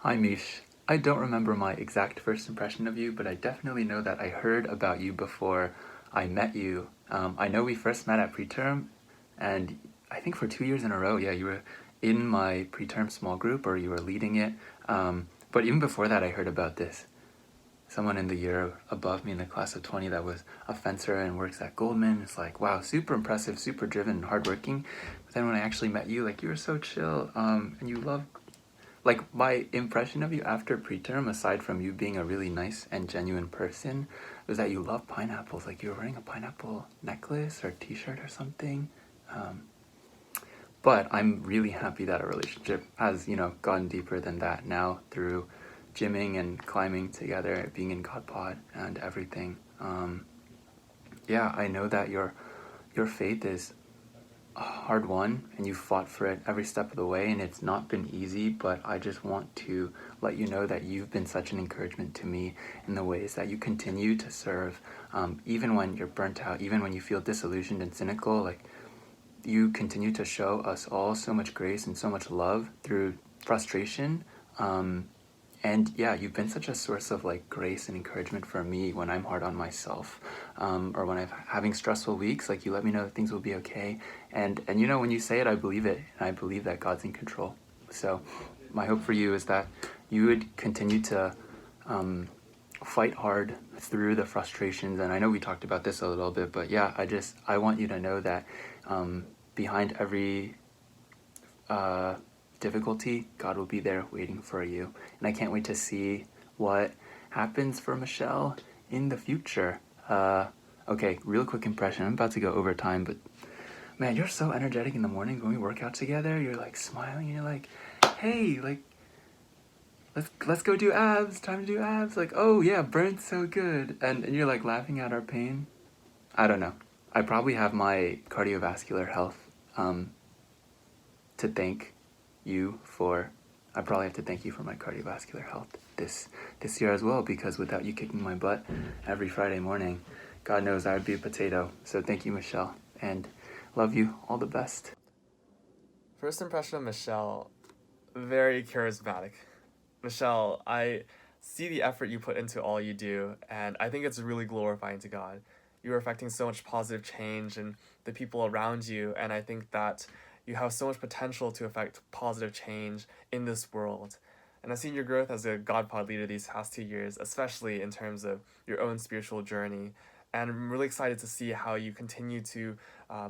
Hi, Mish. I don't remember my exact first impression of you, but I definitely know that I heard about you before I met you. I know we first met at preterm, and I think for 2 years in a row, yeah, you were in my preterm small group or you were leading it. But even before that, I heard about this. Someone in the year above me in the class of 20 that was a fencer and works at Goldman. It's like, wow, super impressive, super driven, and hardworking. But then when I actually met you, like, you were so chill, and you love like my impression of you after preterm, aside from you being a really nice and genuine person, was that you love pineapples. Like you were wearing a pineapple necklace or t-shirt or something. Um, but I'm really happy that our relationship has, gone deeper than that now through gymming and climbing together, being in God Pod and everything. Yeah, I know that your faith is hard won and you fought for it every step of the way, and it's not been easy, but I just want to let you know that you've been such an encouragement to me in the ways that you continue to serve, even when you're burnt out, even when you feel disillusioned and cynical. Like, you continue to show us all so much grace and so much love through frustration. And yeah, you've been such a source of like grace and encouragement for me when I'm hard on myself, or when I'm having stressful weeks. Like, you let me know that things will be okay, and when you say it, I believe it, and I believe that God's in control. So, my hope for you is that you would continue to fight hard through the frustrations. And I know we talked about this a little bit, but yeah, I want you to know that behind every uh, difficulty, God will be there waiting for you. And I can't wait to see what happens for Michelle in the future. Okay, real quick impression. I'm about to go over time, but man, you're so energetic in the morning when we work out together. You're like smiling and you're like, hey, like, let's go do abs. Time to do abs. Like, oh yeah, burn's so good. And you're like laughing at our pain. I don't know. I probably have my cardiovascular health um, to thank you for. I probably have to thank you for my cardiovascular health this year as well, because without you kicking my butt every Friday morning, God knows I would be a potato. So thank you, Michelle, and love you. All the best. First impression of Michelle, very charismatic. Michelle, I see the effort you put into all you do, and I think it's really glorifying to God. You're affecting so much positive change in the people around you, and I think that you have so much potential to affect positive change in this world. And I've seen your growth as a God Pod leader these past 2 years, especially in terms of your own spiritual journey. And I'm really excited to see how you continue to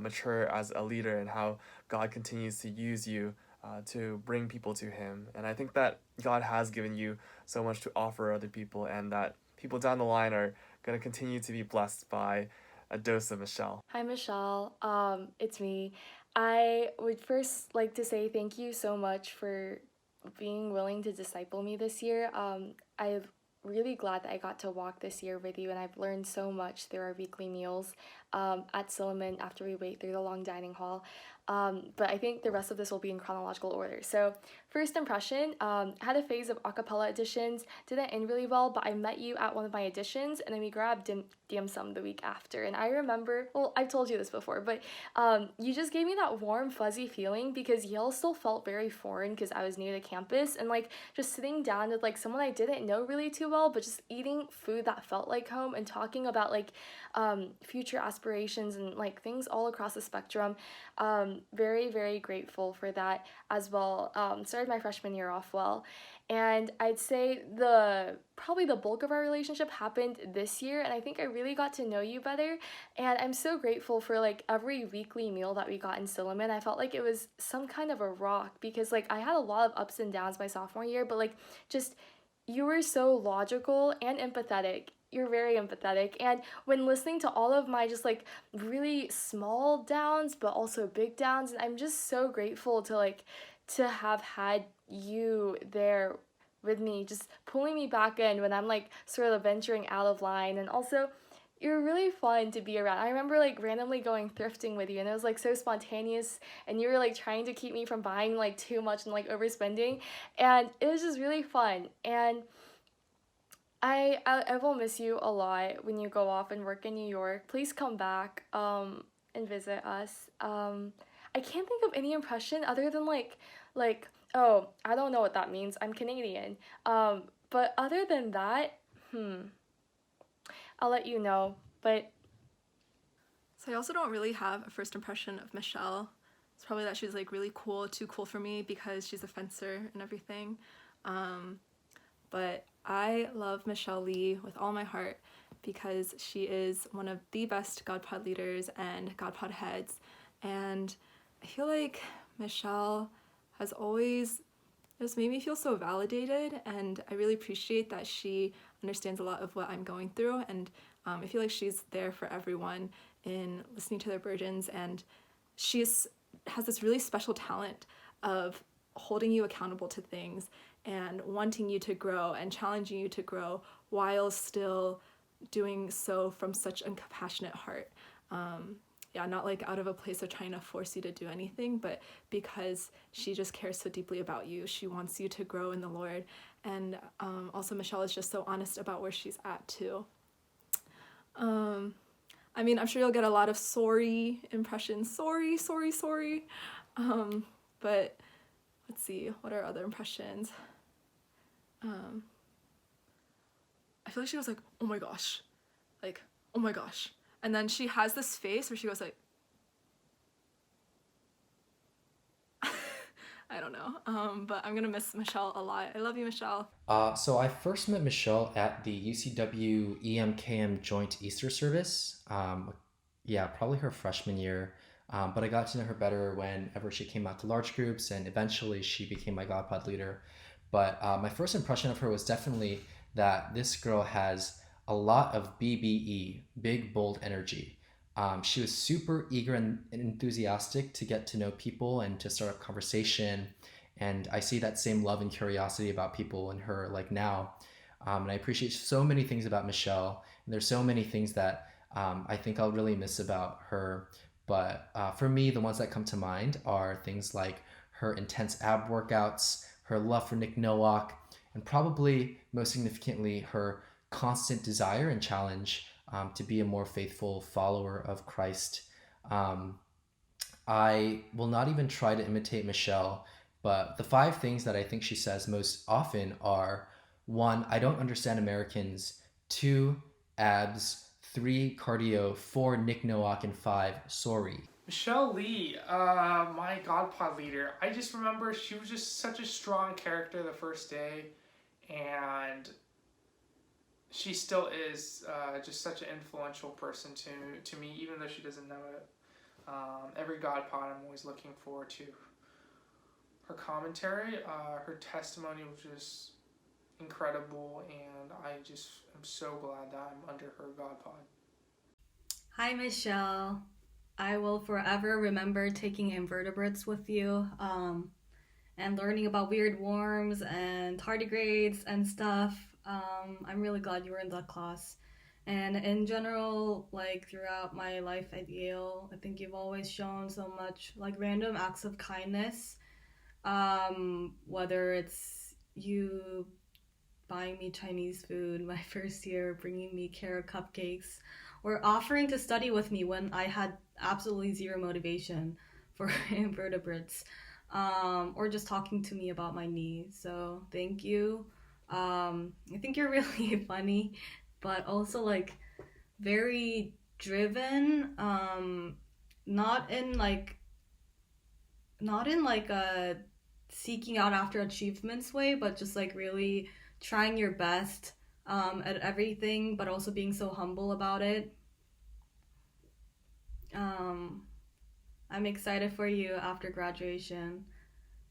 mature as a leader and how God continues to use you to bring people to Him. And I think that God has given you so much to offer other people, and that people down the line are going to continue to be blessed by a dose of Michelle. Hi, Michelle. It's me. I would first like to say thank you so much for being willing to disciple me this year. I'm really glad that I got to walk this year with you, and I've learned so much through our weekly meals at Silliman after we wait through the long dining hall. But I think the rest of this will be in chronological order. So, first impression, had a phase of acapella auditions, didn't end really well, but I met you at one of my auditions, and then we grabbed dim sum the week after. And I remember, well, I've told you this before, but you just gave me that warm, fuzzy feeling because Yale still felt very foreign because I was new to campus, and like just sitting down with like someone I didn't know really too well, but just eating food that felt like home and talking about like future aspirations and like things all across the spectrum. Very, very grateful for that as well. Started my freshman year off well. And I'd say probably the bulk of our relationship happened this year, and I think I really got to know you better. And I'm so grateful for like every weekly meal that we got in Silliman. I felt like it was some kind of a rock because like I had a lot of ups and downs my sophomore year, but like just you were so logical and empathetic. You're very empathetic. And when listening to all of my just like really small downs, but also big downs, and I'm just so grateful to have had you there with me, just pulling me back in when I'm like sort of venturing out of line. And also, you're really fun to be around. I remember like randomly going thrifting with you, and it was like so spontaneous, and you were like trying to keep me from buying like too much and like overspending, and it was just really fun. And I will miss you a lot when you go off and work in New York. Please come back and visit us. I can't think of any impression other than like oh, I don't know what that means. I'm Canadian. But other than that, I'll let you know. But So I also don't really have a first impression of Michelle. It's probably that she's like really cool, too cool for me because she's a fencer and everything. But I love Michelle Lee with all my heart because she is one of the best GodPod leaders and GodPod heads. And I feel like Michelle has always just made me feel so validated, and I really appreciate that she understands a lot of what I'm going through, and I feel like she's there for everyone in listening to their burdens, and she's has this really special talent of holding you accountable to things and wanting you to grow and challenging you to grow while still doing so from such a compassionate heart. Yeah, not like out of a place of trying to force you to do anything, but because she just cares so deeply about you. She wants you to grow in the Lord. And also, Michelle is just so honest about where she's at, too. I mean, I'm sure you'll get a lot of sorry impressions. Sorry, sorry, sorry. But let's see, what are other impressions? I feel like she goes like, oh my gosh. Like, oh my gosh. And then she has this face where she goes like, I don't know. But I'm gonna miss Michelle a lot. I love you, Michelle. So I first met Michelle at the UCW EMKM joint Easter service. Yeah, probably her freshman year. But I got to know her better whenever she came out to large groups, and eventually she became my GodPod leader. But my first impression of her was definitely that this girl has a lot of BBE, big, bold energy. She was super eager and enthusiastic to get to know people and to start up conversation. And I see that same love and curiosity about people in her like now. And I appreciate so many things about Michelle. And there's so many things that I think I'll really miss about her. But for me, the ones that come to mind are things like her intense ab workouts, her love for Nick Nowak, and probably most significantly, her constant desire and challenge to be a more faithful follower of Christ. Um, I will not even try to imitate Michelle, but the five things that I think she says most often are: one, I don't understand Americans; two, abs; three, cardio; four, Nick Nowak; and five, sorry. Michelle Lee, my God leader. I just remember she was just such a strong character the first day, and she still is just such an influential person to me, even though she doesn't know it. Every God I'm always looking forward to her commentary. Her testimony was just incredible, and I just am so glad that I'm under her God. Hi, Michelle. I will forever remember taking invertebrates with you and learning about weird worms and tardigrades and stuff. I'm really glad you were in that class. And in general, like throughout my life at Yale, I think you've always shown so much like random acts of kindness. Whether it's you buying me Chinese food my first year, bringing me carrot cupcakes, or offering to study with me when I had absolutely zero motivation for invertebrates, or just talking to me about my knee. So thank you. I think you're really funny, but also like very driven. Not in like not in like a seeking out after achievements way, but just like really trying your best at everything, but also being so humble about it. Um, I'm excited for you after graduation,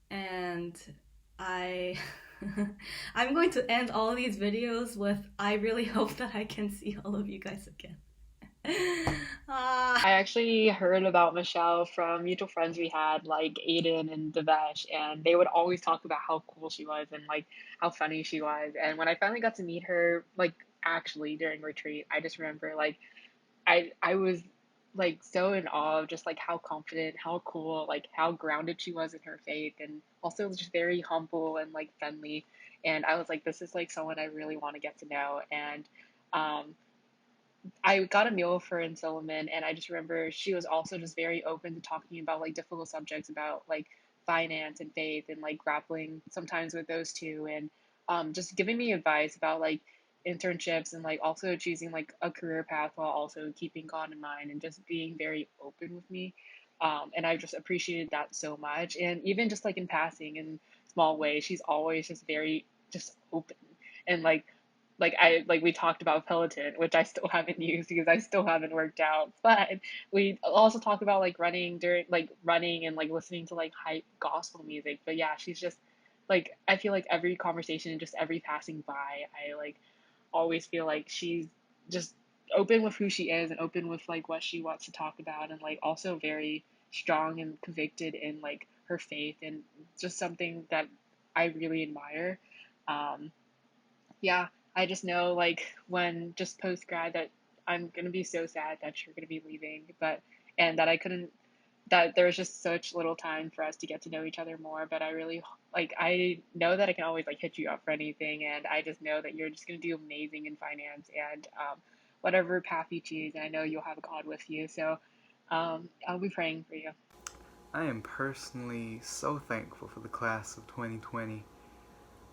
and I I'm going to end all these videos with I really hope that I can see all of you guys again. I actually heard about Michelle from mutual friends we had, like Aiden and Devesh, and they would always talk about how cool she was and like how funny she was. And when I finally got to meet her, like actually during retreat, I just remember like I was like so in awe of just like how confident, how cool, like how grounded she was in her faith, and also just very humble and like friendly. And I was like, this is like someone I really want to get to know. And um, I got a meal for in Solomon, and I just remember she was also just very open to talking about like difficult subjects about like finance and faith and like grappling sometimes with those two, and just giving me advice about like internships and like also choosing like a career path while also keeping God in mind and just being very open with me. And I just appreciated that so much. And even just like in passing in small ways, she's always just very just open and like we talked about Peloton, which I still haven't used because I still haven't worked out. But we also talk about like running during like running and like listening to like hype gospel music. But yeah, she's just like I feel like every conversation and just every passing by, I like always feel like she's just open with who she is and open with like what she wants to talk about and like also very strong and convicted in like her faith and just something that I really admire. Um, yeah, I just know like when just post grad that I'm gonna be so sad that you're gonna be leaving, but and that I couldn't that there was just such little time for us to get to know each other more. But I really like I know that I can always like hit you up for anything, and I just know that you're just gonna do amazing in finance and whatever path you choose. And I know you'll have God with you, so I'll be praying for you. I am personally so thankful for the class of 2020.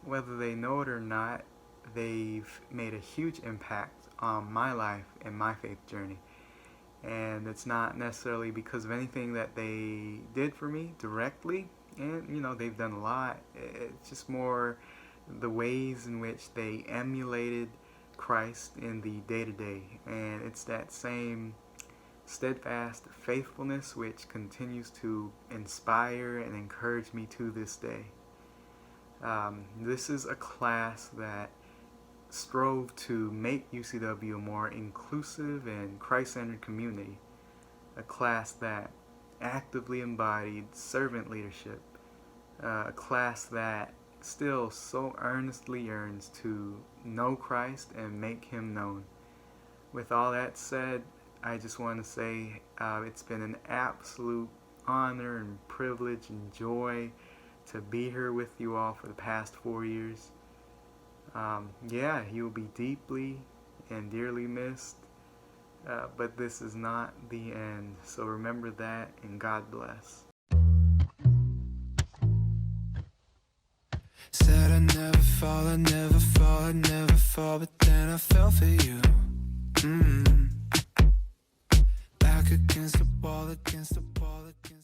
Whether they know it or not, they've made a huge impact on my life and my faith journey. And it's not necessarily because of anything that they did for me directly, and they've done a lot. It's just more the ways in which they emulated Christ in the day to day, and it's that same steadfast faithfulness which continues to inspire and encourage me to this day. This is a class that strove to make UCW a more inclusive and Christ-centered community, a class that actively embodied servant leadership, a class that still so earnestly yearns to know Christ and make Him known. With all that said, I just want to say it's been an absolute honor and privilege and joy to be here with you all for the past 4 years. Yeah, you'll be deeply and dearly missed, but this is not the end. So remember that, and God bless. Said I'd never fall, I'd never fall, I'd never fall, but then I fell for you. Back against the wall, against the wall, against